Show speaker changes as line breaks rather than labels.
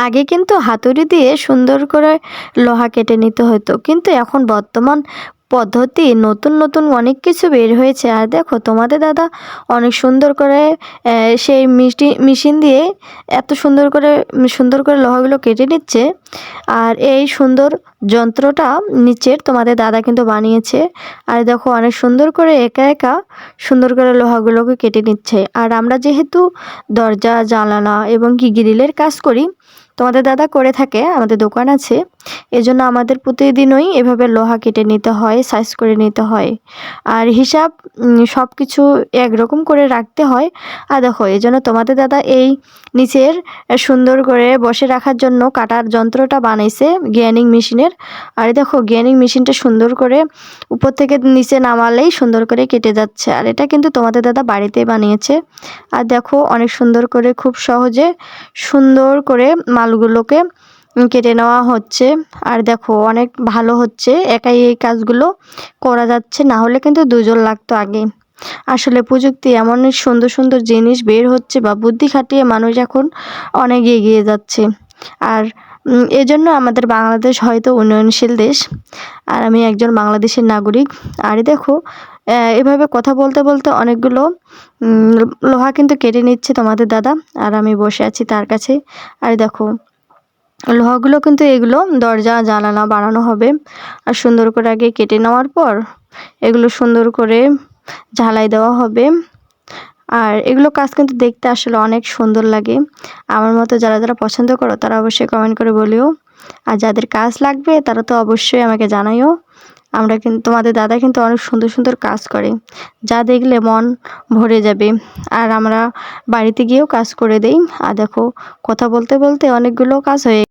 আগে কিন্তু হাতুড়ি দিয়ে সুন্দর করে লোহা কেটে নিতে হতো, কিন্তু এখন বর্তমান পদ্ধতি নতুন নতুন অনেক কিছু বের হয়েছে। আর দেখো তোমাদের দাদা অনেক সুন্দর করে সেই মেশিন দিয়ে এত সুন্দর করে লোহাগুলো কেটে নিচ্ছে। আর এই সুন্দর যন্ত্রটা নিচের তোমাদের দাদা কিন্তু বানিয়েছে। আর দেখো অনেক সুন্দর করে একা একা সুন্দর করে লোহাগুলোকে কেটে নিচ্ছে। আর আমরা যেহেতু দরজা জানালা এবং কি গ্রিলের কাজ করি, তোমাদের দাদা করে থাকে, আমাদের দোকান আছে, এজন্য আমাদের প্রতিদিনই এভাবে লোহা কেটে নিতে হয়, সাইজ করে নিতে হয়। আর হিসাব সব কিছু একরকম করে রাখতে হয়। আর দেখো এজন্য তোমাদের দাদা এই নিচের সুন্দর করে বসে রাখার জন্য কাটার যন্ত্রটা বানাইছে গ্রাইন্ডিং মেশিনের। আর দেখো গ্রাইন্ডিং মেশিনটা সুন্দর করে উপর থেকে নিচে নামালেই সুন্দর করে কেটে যাচ্ছে। আর এটা কিন্তু তোমাদের দাদা বাড়িতেই বানিয়েছে। আর দেখো অনেক সুন্দর করে খুব সহজে সুন্দর করে মালগুলোকে কেটে নেওয়া হচ্ছে। আর দেখো অনেক ভালো হচ্ছে, একাই এই কাজগুলো করা যাচ্ছে, না হলে কিন্তু দুজন লাগতো আগে। আসলে প্রযুক্তি এমন সুন্দর সুন্দর জিনিস বের হচ্ছে, বা বুদ্ধি খাটিয়ে মানুষ এখন অনেক এগিয়ে যাচ্ছে। আর এজন্য আমাদের বাংলাদেশ হয়তো উন্নয়নশীল দেশ, আর আমি একজন বাংলাদেশের নাগরিক। আর দেখো এভাবে কথা বলতে বলতে অনেকগুলো লোহা কিন্তু কেটে নিচ্ছে তোমাদের দাদা, আর আমি বসে আছি তার কাছে। আর দেখো লোহাগুলো কিন্তু এগুলো দরজা জানালা বানানো হবে। আর সুন্দর করে আগে কেটে নেওয়ার পর এগুলো সুন্দর করে ঝালাই দেওয়া হবে। আর এগুলো কাজ কিন্তু দেখতে আসলে অনেক সুন্দর লাগে। আমার মতো যারা যারা পছন্দ করো তারা অবশ্যই কমেন্ট করে বলিও। আর যাদের কাজ লাগবে তারা তো অবশ্যই আমাকে জানাইও। আমরা কিন্তু তোমাদের দাদা কিন্তু অনেক সুন্দর সুন্দর কাজ করে, যা দেখলে মন ভরে যাবে। আর আমরা বাড়িতে গিয়েও কাজ করে দেই। আর দেখো কথা বলতে বলতে অনেকগুলো কাজ হয়ে